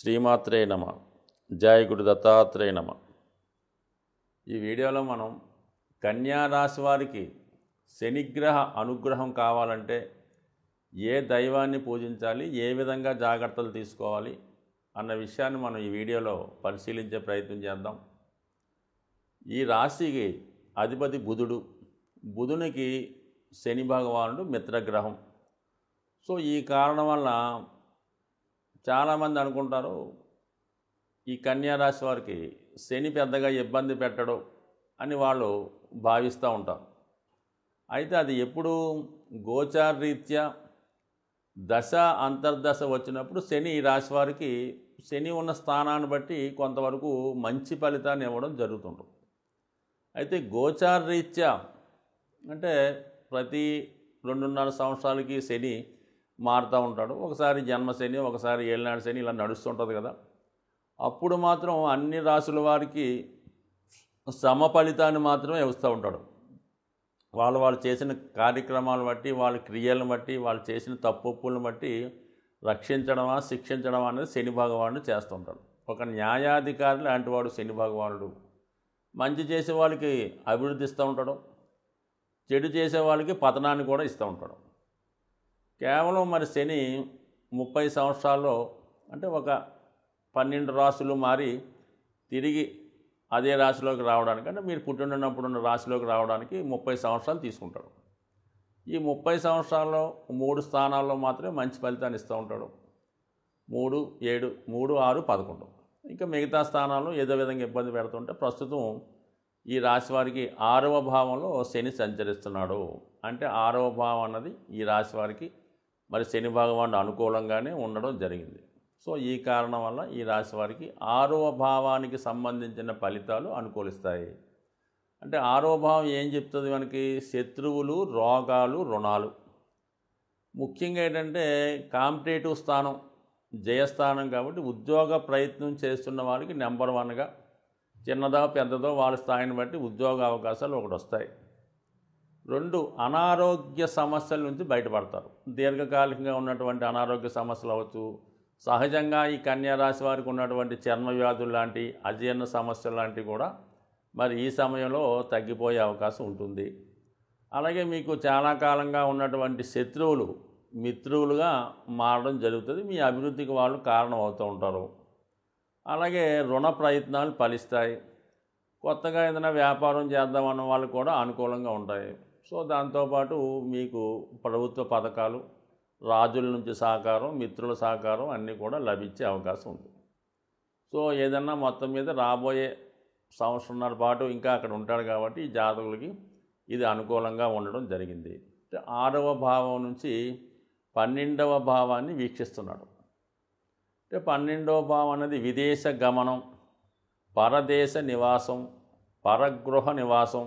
శ్రీమాత్రే నమ. జయ గురు దత్తాత్రేయ నమ. ఈ వీడియోలో మనం కన్యా రాశి వారికి శనిగ్రహ అనుగ్రహం కావాలంటే ఏ దైవాన్ని పూజించాలి, ఏ విధంగా జాగ్రత్తలు తీసుకోవాలి అన్న విషయాన్ని మనం ఈ వీడియోలో పరిశీలించే ప్రయత్నం చేద్దాం. ఈ రాశికి అధిపతి బుధుడు. బుధునికి శని భగవానుడు మిత్రగ్రహం. సో ఈ కారణం వల్ల చాలామంది అనుకుంటారు ఈ కన్యా రాశి వారికి శని పెద్దగా ఇబ్బంది పెట్టడు అని వాళ్ళు భావిస్తూ ఉంటారు. అయితే అది ఎప్పుడు గోచారరీత్యా దశ అంతర్దశ వచ్చినప్పుడు శని ఈ రాశి వారికి శని ఉన్న స్థానాన్ని బట్టి కొంతవరకు మంచి ఫలితాన్ని ఇవ్వడం జరుగుతుంటుంది. అయితే గోచారరీత్యా అంటే ప్రతి 2.5 సంవత్సరాలకి శని మారుతూ ఉంటాడు. ఒకసారి జన్మశని, ఒకసారి ఏలినాడు శని, ఇలా నడుస్తుంటుంది కదా. అప్పుడు మాత్రం అన్ని రాశుల వారికి సమ ఫలితాన్ని మాత్రమే ఇస్తూ ఉంటాడు. వాళ్ళు చేసిన కార్యక్రమాలను బట్టి, వాళ్ళ క్రియలను బట్టి, వాళ్ళు చేసిన తప్పులను బట్టి రక్షించడమా శిక్షించడమా అనేది శని భగవానుడు చేస్తుంటాడు. ఒక న్యాయాధికారి లాంటి వాడు శని భగవానుడు. మంచి చేసే వాళ్ళకి అభివృద్ధి ఇస్తూ ఉంటాడు, చెడు చేసే వాళ్ళకి పతనాన్ని కూడా ఇస్తూ ఉంటాడు. కేవలం మరి శని 30 సంవత్సరాల్లో అంటే ఒక 12 రాశులు మారి తిరిగి అదే రాశిలోకి రావడానికి, అంటే మీరు పుట్టినప్పుడున్న రాశిలోకి రావడానికి 30 సంవత్సరాలు తీసుకుంటాడు. ఈ 30 సంవత్సరాల్లో 3 స్థానాల్లో మాత్రమే మంచి ఫలితాన్ని ఇస్తూ ఉంటాడు. 3, 7, 3, 6, 11. ఇంకా మిగతా స్థానాల్లో ఏదో విధంగా ఇబ్బంది పెడుతుంటే ప్రస్తుతం ఈ రాశి వారికి 6వ భావంలో శని సంచరిస్తున్నాడు. అంటే 6వ భావం అన్నది ఈ రాశి వారికి మరి శని భగవానుడు అనుకూలంగానే ఉండడం జరిగింది. సో ఈ కారణం వల్ల ఈ రాశి వారికి 6వ భావానికి సంబంధించిన ఫలితాలు అనుకూలిస్తాయి. అంటే 6వ భావం ఏం చెప్తుంది మనకి? శత్రువులు, రోగాలు, రుణాలు. ముఖ్యంగా ఏంటంటే కాంపిటేటివ్ స్థానం, జయస్థానం కాబట్టి ఉద్యోగ ప్రయత్నం చేస్తున్న వారికి నెంబర్ 1గా చిన్నదో పెద్దదో వాళ్ళ స్థాయిని బట్టి ఉద్యోగ అవకాశాలు ఒకటి వస్తాయి. 2, అనారోగ్య సమస్యల నుంచి బయటపడతారు. దీర్ఘకాలికంగా ఉన్నటువంటి అనారోగ్య సమస్యలు అవ్వచ్చు. సహజంగా ఈ కన్యా రాశి వారికి ఉన్నటువంటి చర్మ వ్యాధులు లాంటి, అజీర్ణ సమస్యలు లాంటివి కూడా మరి ఈ సమయంలో తగ్గిపోయే అవకాశం ఉంటుంది. అలాగే మీకు చాలా కాలంగా ఉన్నటువంటి శత్రువులు మిత్రువులుగా మారడం జరుగుతుంది. మీ అభివృద్ధికి వాళ్ళు కారణం అవుతూ ఉంటారు. అలాగే రుణ ప్రయత్నాలు ఫలిస్తాయి. కొత్తగా ఏదైనా వ్యాపారం చేద్దామన్న వాళ్ళు కూడా అనుకూలంగా ఉంటాయి. సో దాంతోపాటు మీకు ప్రభుత్వ పథకాలు, రాజుల నుంచి సహకారం, మిత్రుల సహకారం అన్నీ కూడా లభించే అవకాశం ఉంది. సో ఏదన్నా మొత్తం మీద రాబోయే సంవత్సరంన్నర పాటు ఇంకా అక్కడ ఉంటాడు కాబట్టి ఈ జాతకులకి ఇది అనుకూలంగా ఉండడం జరిగింది. 6వ భావం నుంచి 12వ భావాన్ని వీక్షిస్తున్నాడు. అంటే 12వ భావం అనేది విదేశ గమనం, పరదేశ నివాసం, పరగృహ నివాసం,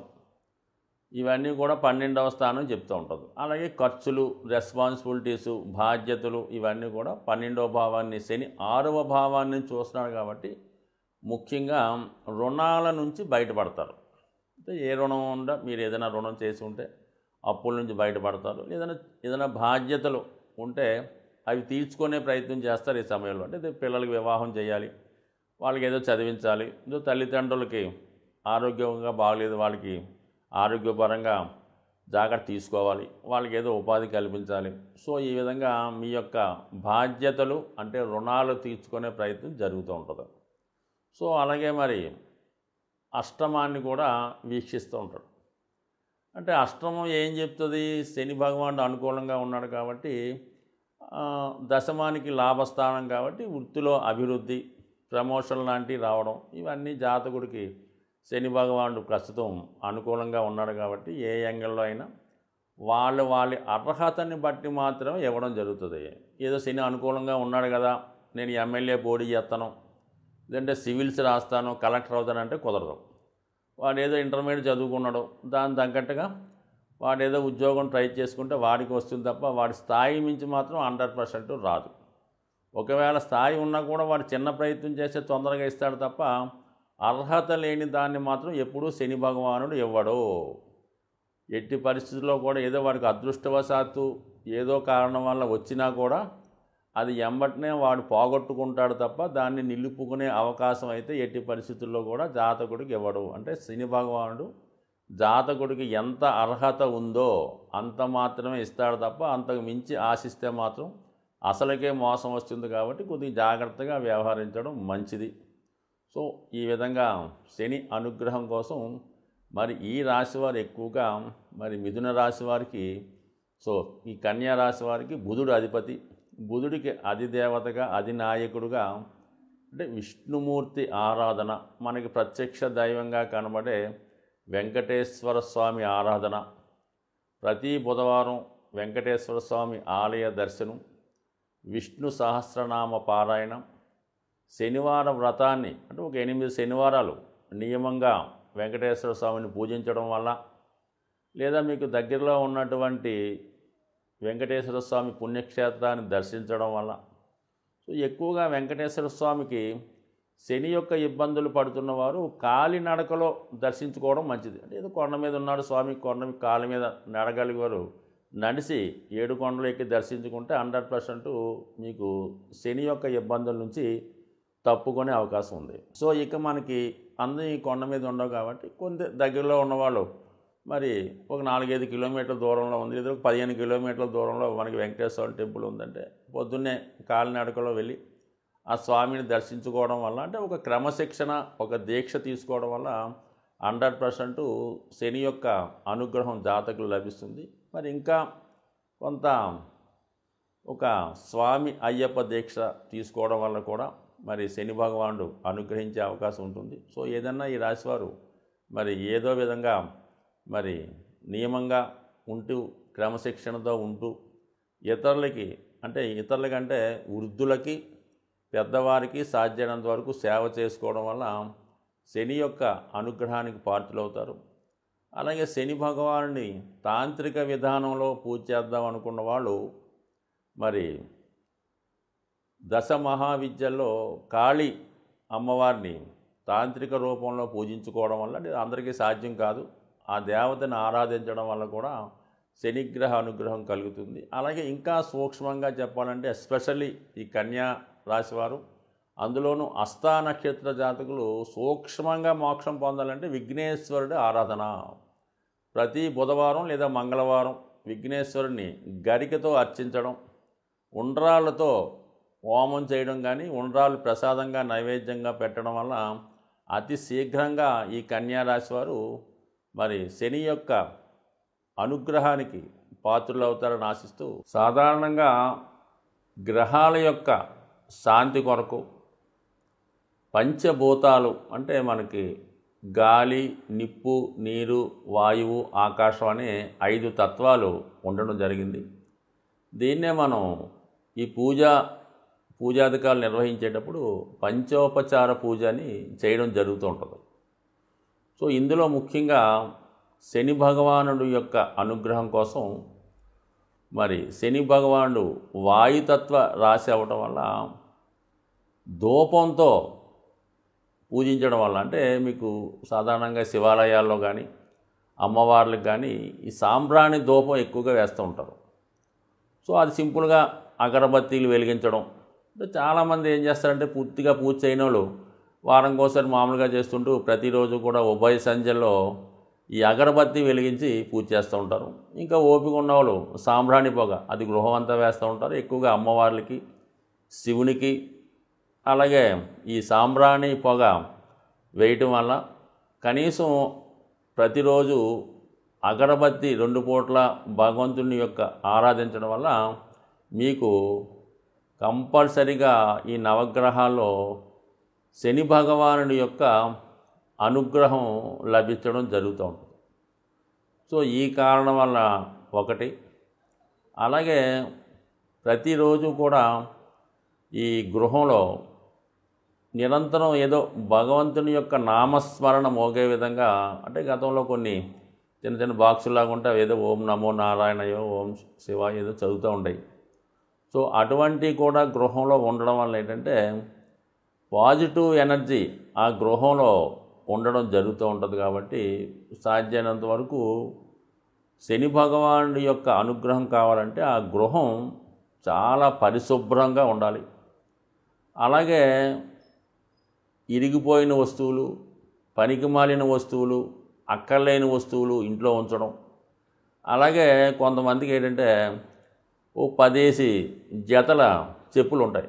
ఇవన్నీ కూడా 12వ స్థానం చెప్తూ ఉంటుంది. అలాగే ఖర్చులు, రెస్పాన్సిబిలిటీసు, బాధ్యతలు ఇవన్నీ కూడా 12వ భావాన్ని శని 6వ భావాన్ని చూస్తున్నాడు కాబట్టి ముఖ్యంగా రుణాల నుంచి బయటపడతారు. అంటే ఏ రుణం ఉందా, మీరు ఏదైనా రుణం చేసి ఉంటే అప్పుల నుంచి బయటపడతారు. ఏదైనా బాధ్యతలు ఉంటే అవి తీర్చుకునే ప్రయత్నం చేస్తారు ఈ సమయంలో. అంటే పిల్లలకి వివాహం చేయాలి, వాళ్ళకి ఏదో చదివించాలి, ఏదో తల్లిదండ్రులకి ఆరోగ్యంగా బాగలేదు, వాళ్ళకి ఆరోగ్యపరంగా జాగ్రత్త తీసుకోవాలి, వాళ్ళకి ఏదో ఉపాధి కల్పించాలి. సో ఈ విధంగా మీ యొక్క బాధ్యతలు అంటే రుణాలు తీర్చుకునే ప్రయత్నం జరుగుతూ ఉంటుంది. సో అలాగే మరి అష్టమాన్ని కూడా వీక్షిస్తూ ఉంటాడు. అంటే అష్టమం ఏం చెప్తుంది? శని భగవానుడు అనుకూలంగా ఉన్నాడు కాబట్టి దశమానికి లాభస్థానం కాబట్టి వృత్తిలో అభివృద్ధి, ప్రమోషన్ లాంటివి రావడం, ఇవన్నీ జాతకుడికి శని భగవానుడు ప్రస్తుతం అనుకూలంగా ఉన్నాడు కాబట్టి ఏ యాంగిల్లో అయినా వాళ్ళ అర్హతని బట్టి మాత్రమే ఇవ్వడం జరుగుతుంది. ఏదో శని అనుకూలంగా ఉన్నాడు కదా, నేను ఎమ్మెల్యే పోటీ చేస్తాను, లేదంటే సివిల్స్ రాస్తాను, కలెక్టర్ అవుతానంటే కుదరదు. వాడు ఏదో ఇంటర్మీడియట్ చదువుకున్నాడు, దాని తగ్గట్టుగా వాడు ఏదో ఉద్యోగం ట్రై చేసుకుంటే వాడికి వస్తుంది తప్ప వాడి స్థాయి మించి మాత్రం 100% రాదు. ఒకవేళ స్థాయి ఉన్నా కూడా వాడు చిన్న ప్రయత్నం చేస్తే తొందరగా ఇస్తాడు తప్ప అర్హత లేని దాన్ని మాత్రం ఎప్పుడూ శని భగవానుడు ఇవ్వడు. ఎట్టి పరిస్థితుల్లో కూడా ఏదో వాడికి అదృష్టవశాత్తు ఏదో కారణం వల్ల వచ్చినా కూడా అది ఎంబటనే వాడు పోగొట్టుకుంటాడు తప్ప దాన్ని నిలుపుకునే అవకాశం అయితే ఎట్టి పరిస్థితుల్లో కూడా జాతకుడికి ఇవ్వడు. అంటే శని భగవానుడు జాతకుడికి ఎంత అర్హత ఉందో అంత మాత్రమే ఇస్తాడు తప్ప అంతకు మించి ఆశిస్తే మాత్రం అసలుకే మోసం వస్తుంది. కాబట్టి కొద్దిగా జాగ్రత్తగా వ్యవహరించడం మంచిది. సో ఈ విధంగా శని అనుగ్రహం కోసం మరి ఈ రాశి వారు ఎక్కువగా మరి మిథున రాశి వారికి, సో ఈ కన్యా రాశి వారికి బుధుడు అధిపతి, బుధుడికి అధిదేవతగా అధినాయకుడుగా అంటే విష్ణుమూర్తి ఆరాధన, మనకి ప్రత్యక్ష దైవంగా కనబడే వెంకటేశ్వర స్వామి ఆరాధన, ప్రతి బుధవారం వెంకటేశ్వర స్వామి ఆలయ దర్శనం, విష్ణు సహస్రనామ పారాయణం, శనివార వ్రతాన్ని అంటే ఒక 8 శనివారాలు నియమంగా వెంకటేశ్వర స్వామిని పూజించడం వల్ల, లేదా మీకు దగ్గరలో ఉన్నటువంటి వెంకటేశ్వర స్వామి పుణ్యక్షేత్రాన్ని దర్శించడం వల్ల, సో ఎక్కువగా వెంకటేశ్వర స్వామికి శని యొక్క ఇబ్బందులు పడుతున్నవారు కాలినడకలో దర్శించుకోవడం మంచిది. అంటే ఏదో కొండ మీద ఉన్నాడు స్వామి, కొండ కాలి మీద నడగలిగారు, నడిచి 7 కొండలు ఎక్కి దర్శించుకుంటే 100% మీకు శని యొక్క ఇబ్బందుల నుంచి తప్పుకునే అవకాశం ఉంది. సో ఇక మనకి అందరూ ఈ కొండ మీద ఉండవు కాబట్టి కొంత దగ్గరలో ఉన్నవాళ్ళు మరి ఒక 4-5 కిలోమీటర్ల దూరంలో ఉంది, లేదా ఒక 15 కిలోమీటర్ల దూరంలో మనకి వెంకటేశ్వర టెంపుల్ ఉందంటే పొద్దున్నే కాలినడకలో వెళ్ళి ఆ స్వామిని దర్శించుకోవడం వల్ల, అంటే ఒక క్రమశిక్షణ ఒక దీక్ష తీసుకోవడం వల్ల 100% శని యొక్క అనుగ్రహం జాతకులు లభిస్తుంది. మరి ఇంకా కొంత ఒక స్వామి అయ్యప్ప దీక్ష తీసుకోవడం వల్ల కూడా మరి శని భగవానుడు అనుగ్రహించే అవకాశం ఉంటుంది. సో ఏదన్నా ఈ రాశివారు మరి ఏదో విధంగా మరి నియమంగా ఉంటూ క్రమశిక్షణతో ఉంటూ ఇతరులకంటే వృద్ధులకి పెద్దవారికి సాధ్యమైనంత వరకు సేవ చేసుకోవడం వల్ల శని యొక్క అనుగ్రహానికి పాత్రులవుతారు. అలాగే శని భగవానుని తాంత్రిక విధానంలో పూజ చేద్దాం అనుకున్న వాళ్ళు మరి దశ మహావిద్యల్లో కాళీ అమ్మవారిని తాంత్రిక రూపంలో పూజించుకోవడం వల్ల, అంటే అందరికీ సాధ్యం కాదు, ఆ దేవతను ఆరాధించడం వల్ల కూడా శనిగ్రహ అనుగ్రహం కలుగుతుంది. అలాగే ఇంకా సూక్ష్మంగా చెప్పాలంటే ఎస్పెషల్లీ ఈ కన్యా రాశివారు, అందులోనూ హస్తా నక్షత్ర జాతకులు సూక్ష్మంగా మోక్షం పొందాలంటే విఘ్నేశ్వరుడి ఆరాధన. ప్రతి బుధవారం లేదా మంగళవారం విఘ్నేశ్వరుని గరికతో అర్చించడం, ఉండ్రాళ్ళతో హోమం చేయడం కానీ ఉండ్రాళ్ళు ప్రసాదంగా నైవేద్యంగా పెట్టడం వల్ల అతి శీఘ్రంగా ఈ కన్యా రాశి వారు మరి శని యొక్క అనుగ్రహానికి పాత్రులవుతారని ఆశిస్తూ, సాధారణంగా గ్రహాల యొక్క శాంతి కొరకు పంచభూతాలు అంటే మనకి గాలి, నిప్పు, నీరు, వాయువు, ఆకాశం అనే 5 తత్వాలు ఉండడం జరిగింది. దీన్నే మనం ఈ పూజాధికారులు నిర్వహించేటప్పుడు పంచోపచార పూజ అని చేయడం జరుగుతూ ఉంటుంది. సో ఇందులో ముఖ్యంగా శని భగవానుడు యొక్క అనుగ్రహం కోసం మరి శని భగవానుడు వాయుతత్వ రాశి అవ్వటం వల్ల ధూపంతో పూజించడం వల్ల, అంటే మీకు సాధారణంగా శివాలయాల్లో కానీ అమ్మవార్లకు కానీ ఈ సాంబ్రాణి ధూపం ఎక్కువగా వేస్తూ ఉంటారు. సో అది సింపుల్గా అగరబత్తీలు వెలిగించడం. చాలామంది ఏం చేస్తారంటే పూర్తిగా పూజ చేయని వాళ్ళు వారంకోసారి మామూలుగా చేస్తుంటూ ప్రతిరోజు కూడా ఉభయ సంధ్యల్లో ఈ అగరబత్తి వెలిగించి పూజ చేస్తూ ఉంటారు. ఇంకా ఓపిక ఉన్నవాళ్ళు సాంబ్రాణి పొగ అది గృహం అంతా వేస్తూ ఉంటారు. ఎక్కువగా అమ్మవార్లకి, శివునికి. అలాగే ఈ సాంబ్రాణి పొగ వేయటం వల్ల కనీసం ప్రతిరోజు అగరబత్తి 2 పూట్ల భగవంతుని యొక్క ఆరాధించడం వల్ల మీకు కంపల్సరిగా ఈ నవగ్రహాల్లో శని భగవానుడి యొక్క అనుగ్రహం లభించడం జరుగుతూ ఉంటుంది. సో ఈ కారణం వల్ల ఒకటి. అలాగే ప్రతిరోజు కూడా ఈ గృహంలో నిరంతరం ఏదో భగవంతుని యొక్క నామస్మరణ మోగే విధంగా, అంటే గతంలో కొన్ని చిన్న చిన్న బాక్సులాగా ఉంటే ఏదో ఓం నమో నారాయణయో, ఓం శివాయ ఏదో చదువుతూ ఉంటాయి. సో అటువంటి కూడా గృహంలో ఉండడం వల్ల ఏంటంటే పాజిటివ్ ఎనర్జీ ఆ గృహంలో ఉండడం జరుగుతూ ఉంటుంది. కాబట్టి సాధ్యమైనంత వరకు శని భగవానుడి యొక్క అనుగ్రహం కావాలంటే ఆ గృహం చాలా పరిశుభ్రంగా ఉండాలి. అలాగే ఇరిగిపోయిన వస్తువులు, పనికిమాలిన వస్తువులు, అక్కర్లేని వస్తువులు ఇంట్లో ఉంచడం. అలాగే కొంతమందికి ఏంటంటే ఓ 10 జతల చెప్పులు ఉంటాయి.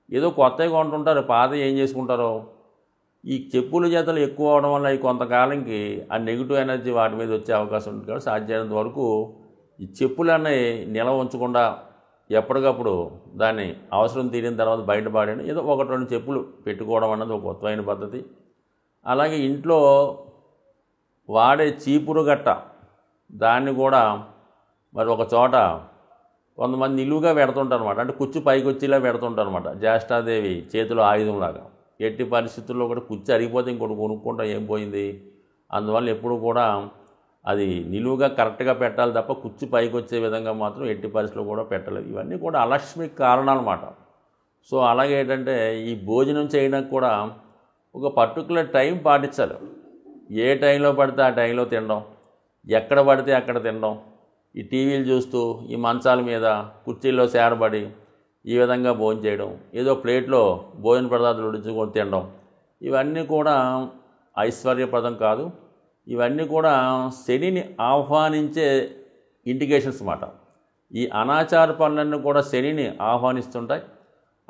ఏదో కొత్తవి కొంటుంటారు, పాతవి ఏం చేసుకుంటారో. ఈ చెప్పుల జతలు ఎక్కువ అవడం వల్ల ఈ కొంతకాలంకి ఆ నెగిటివ్ ఎనర్జీ వాటి మీద వచ్చే అవకాశం ఉంటుంది. కాబట్టి సాధ్యమైనంత వరకు ఈ చెప్పులన్నీ నిల్వ ఉంచకుండా ఎప్పటికప్పుడు దాన్ని అవసరం తీరిన తర్వాత బయటపడేయండి. ఏదో 1-2 చెప్పులు పెట్టుకోవడం అన్నది ఒక కొత్తమైన పద్ధతి. అలాగే ఇంట్లో వాడే చీపురు గట్ట దాన్ని కూడా మరి ఒక చోట కొంతమంది నిలువుగా పెడుతుంటారు అనమాట. అంటే కుచ్చు పైకి వచ్చేలా పెడుతుంటారు అనమాట. జ్యేష్ఠాదేవి చేతిలో ఆయుధంలాగా. ఎట్టి పరిస్థితుల్లో కూడా కుచ్చు అరిగిపోతే ఇంకోటి కొనుక్కుంటా ఏం పోయింది. అందువల్ల ఎప్పుడు కూడా అది నిలువుగా కరెక్ట్గా పెట్టాలి తప్ప కుచ్చు పైకి వచ్చే విధంగా మాత్రం ఎట్టి పరిస్థితుల్లో కూడా పెట్టలేదు. ఇవన్నీ కూడా అలక్ష్మికి కారణాలు అన్నమాట. సో అలాగే ఏంటంటే ఈ భోజనం చేయడానికి కూడా ఒక పర్టికులర్ టైం పాటించాలి. ఏ టైంలో పడితే ఆ టైంలో తినడం, ఎక్కడ పడితే అక్కడ తినడం, ఈ టీవీలు చూస్తూ ఈ మంచాల మీద కుర్చీల్లో సేరబడి ఈ విధంగా భోజనం చేయడం, ఏదో ప్లేట్లో భోజన పదార్థాలు ఉడించుకొని తినడం, ఇవన్నీ కూడా ఐశ్వర్యప్రదం కాదు. ఇవన్నీ కూడా శనిని ఆహ్వానించే ఇండికేషన్స్ అన్నమాట. ఈ అనాచార పనులన్నీ కూడా శనిని ఆహ్వానిస్తుంటాయి.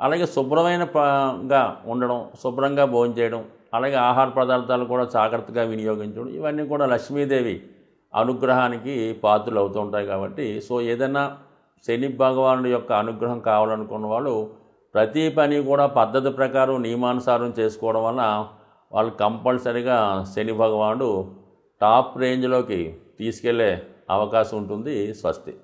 అలాగే శుభ్రమైనగా ఉండడం, శుభ్రంగా భోజనం చేయడం, అలాగే ఆహార పదార్థాలు కూడా జాగ్రత్తగా వినియోగించడం, ఇవన్నీ కూడా లక్ష్మీదేవి అనుగ్రహానికి పాత్రలు అవుతూ ఉంటాయి. కాబట్టి సో ఏదైనా శని భగవానుడి యొక్క అనుగ్రహం కావాలనుకున్న వాళ్ళు ప్రతి పని కూడా పద్ధతి ప్రకారం నియమానుసారం చేసుకోవడం వల్ల వాళ్ళు కంపల్సరీగా శని భగవానుడు టాప్ రేంజ్లోకి తీసుకెళ్లే అవకాశం ఉంటుంది. స్వస్తి.